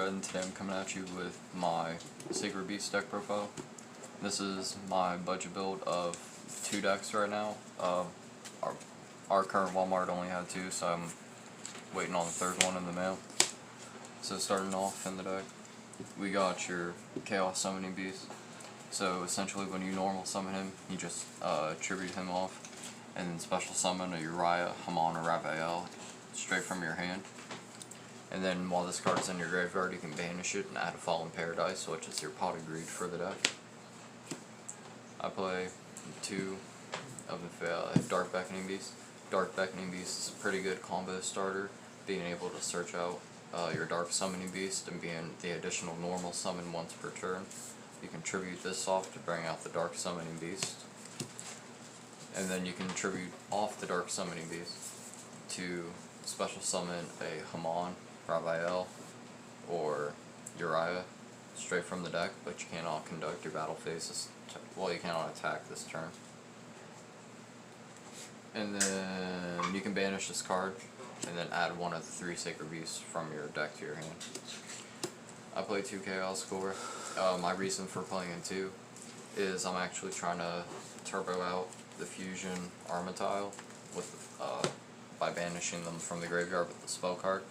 and today I'm coming at you with my Sacred Beast deck profile. This is my budget build of 2 decks right now. Our current Walmart only had 2, so I'm waiting on the 3rd one in the mail. So starting off in the deck, we got your Chaos Summoning Beast. So essentially when you normal summon him, you just tribute him off, and then special summon a Uriah, Hamon, or Raphael straight from your hand. And then while this card is in your graveyard, you can banish it and add a Fallen Paradise, which is your Pot of Greed for the deck. I play 2 of the Dark Beckoning Beast. Dark Beckoning Beast is a pretty good combo starter, being able to search out your Dark Summoning Beast and being the additional normal summon once per turn. You can tribute this off to bring out the Dark Summoning Beast. And then you can tribute off the Dark Summoning Beast to special summon a Hamon, Raphael, or Uriah straight from the deck, but you cannot conduct your battle phase well, you cannot attack this turn. And then you can banish this card and then add one of the 3 Sacred Beasts from your deck to your hand. I play 2 Chaos Core. My reason for playing 2 is I'm actually trying to turbo out the Fusion Armatile with by banishing them from the graveyard with the spell card.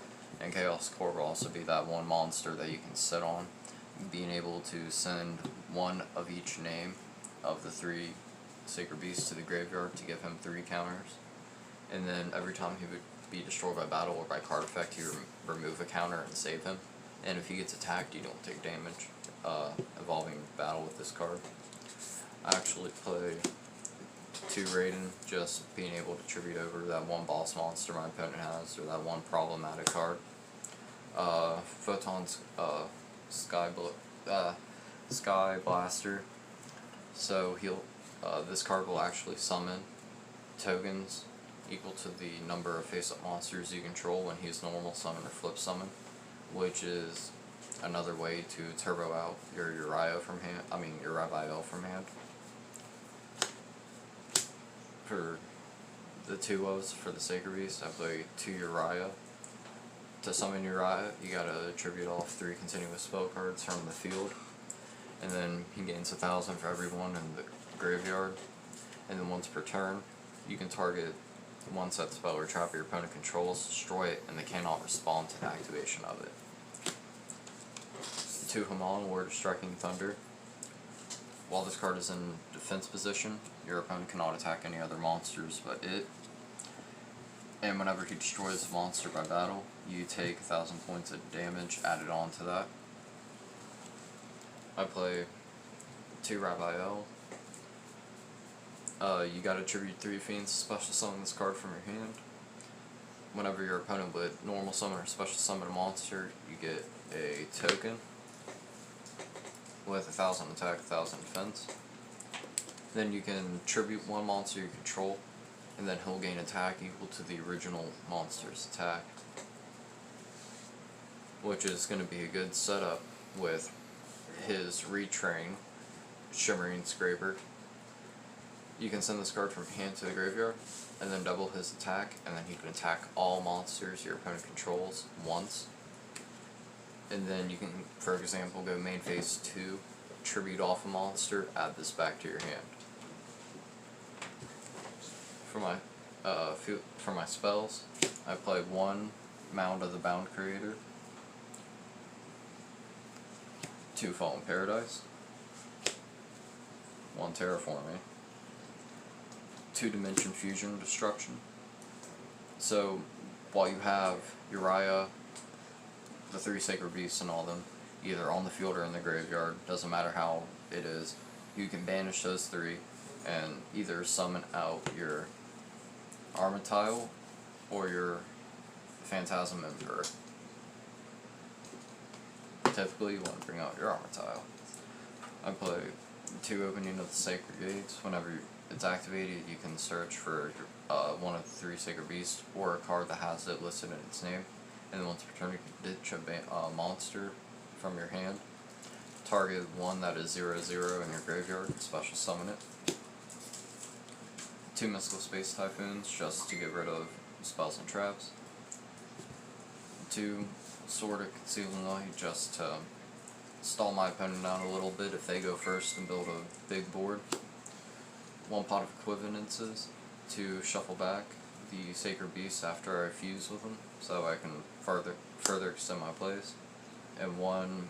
And Chaos Core will also be that one monster that you can sit on, being able to send one of each name of the 3 Sacred Beasts to the graveyard to give him 3 counters. And then every time he would be destroyed by battle or by card effect, you remove a counter and save him. And if he gets attacked, you don't take damage involving battle with this card. I actually play 2 Raiden, just being able to tribute over that one boss monster my opponent has, or that one problematic card. Photon's Sky Blaster. So this card will actually summon tokens equal to the number of face-up monsters you control when he's normal summon or flip summon, which is another way to turbo out your Uriah from hand. Your Raphael from hand. For the 2 ofs for the Sacred Beast, I play 2 Uriah. To summon Uriah, you gotta tribute off 3 continuous spell cards from the field, and then he gains 1,000 for every one in the graveyard. And then once per turn, you can target one set spell or trap your opponent controls, destroy it, and they cannot respond to the activation of it. 2 Hamon, Word of Striking Thunder. While this card is in defense position, your opponent cannot attack any other monsters but it. And whenever he destroys a monster by battle, you take 1,000 points of damage added on to that. I play 2 Raphael. You gotta tribute 3 Fiends, special summon this card from your hand. Whenever your opponent would normal summon or special summon a monster, you get a token with 1,000 attack, 1,000 defense. Then you can tribute 1 monster you control, and then he'll gain attack equal to the original monster's attack, which is going to be a good setup with his retrain, Shimmering Scraper. You can send this card from hand to the graveyard, and then double his attack, and then he can attack all monsters your opponent controls once. And then you can, for example, go main phase 2, tribute off a monster, add this back to your hand. For my spells, I play 1 Mound of the Bound Creator, 2 Fallen Paradise, 1 Terraforming, 2 Dimension Fusion Destruction. So while you have Uriah, the 3 Sacred Beasts and all them, either on the field or in the graveyard, doesn't matter how it is, you can banish those 3 and either summon out your Armatile or your Phantasm Emperor. Typically you want to bring out your Armatile. I play 2 Opening of the Sacred Gates. Whenever it's activated, you can search for one of the 3 Sacred Beasts or a card that has it listed in its name. And then once per turn, you can ditch a monster from your hand. Target one that is 0/0 in your graveyard and special summon it. 2 Mystical Space Typhoons just to get rid of spells and traps. 2 Sword of Concealing Light just to stall my opponent down a little bit if they go first and build a big board. One Pot of Equivalences to shuffle back the Sacred Beast after I fuse with them, so I can further extend my plays. And one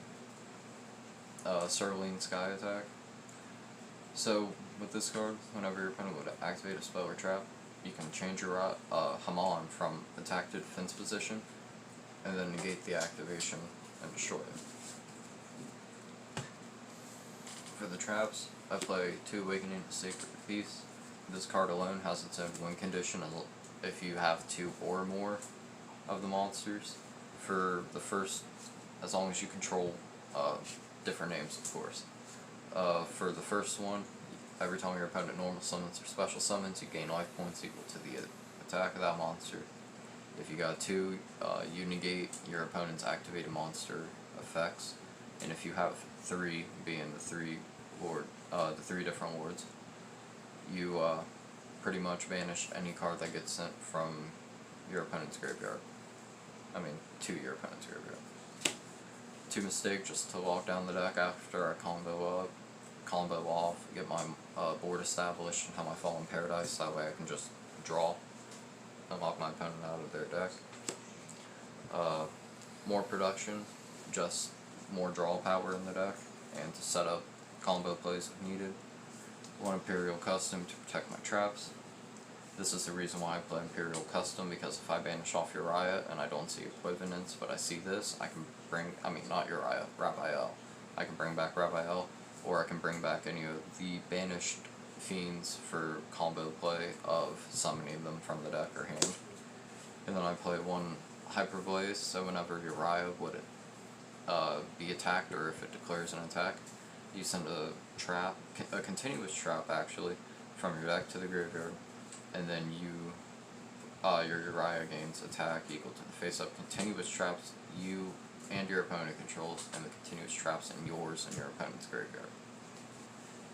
Cerulean Sky attack. So with this card, whenever your opponent would activate a spell or trap, you can change your Hamon from attack to defense position, and then negate the activation and destroy it. For the traps, I play 2 Awakening to Sacred Beast. This card alone has its own win condition if you have 2 or more of the monsters. For the first, as long as you control different names, of course. For the first one, every time your opponent normal summons or special summons, you gain life points equal to the attack of that monster. If you got 2, you negate your opponent's activated monster effects, and if you have 3, being the 3 different wards, you pretty much banish any card that gets sent from your opponent's graveyard. To your opponent's graveyard. 2 Mistake, just to lock down the deck after I combo off, get my board established, and have my Fallen Paradise, that way I can just draw and lock my opponent out of their deck. More production, just more draw power in the deck, and to set up combo plays if needed. 1 Imperial Custom to protect my traps. This is the reason why I play Imperial Custom, because if I banish off Uriah and I don't see Equivalence, but I see this, I can not Uriah, Raphael. I can bring back Raphael, or I can bring back any of the banished fiends for combo play of summoning them from the deck or hand. And then I play 1 Hyperblaze, so whenever Uriah would be attacked, or if it declares an attack, you send a trap, a continuous trap actually, from your deck to the graveyard, and then your Uriah gains attack equal to the face-up continuous traps you and your opponent controls, and the continuous traps in yours and your opponent's graveyard.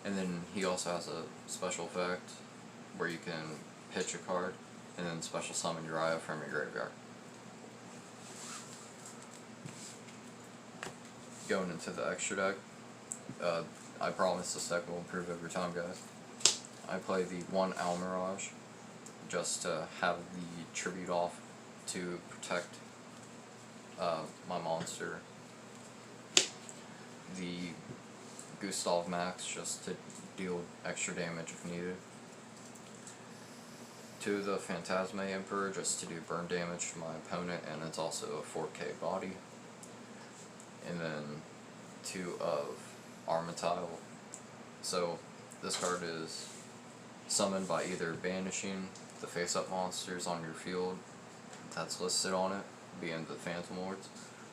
And then he also has a special effect where you can pitch a card, and then special summon Uriah from your graveyard. Going into the extra deck, I promise this deck will improve every time, guys. I play the 1 Almirage, just to have the tribute off to protect my monster. The Gustav Max, just to deal extra damage if needed. 2 the Phantasme Emperor, just to do burn damage to my opponent, and it's also a 4K body. And then 2 of Armityle. So this card is summoned by either banishing the face-up monsters on your field that's listed on it, being the Phantom Lords,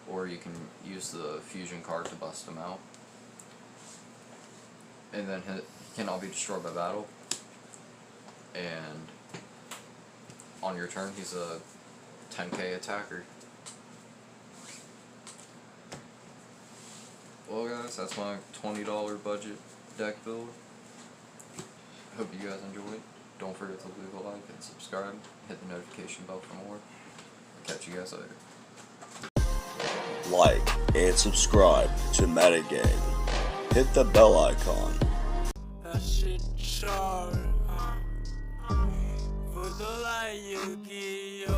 or you can use the fusion card to bust them out. And then he cannot be destroyed by battle. And on your turn, he's a 10k attacker. Well guys, that's my $20 budget deck build. Hope you guys enjoyed. Don't forget to leave a like and subscribe. Hit the notification bell for more. I'll catch you guys later. Like and subscribe to Metagame. Hit the bell icon. That shit sharp. For the light you give.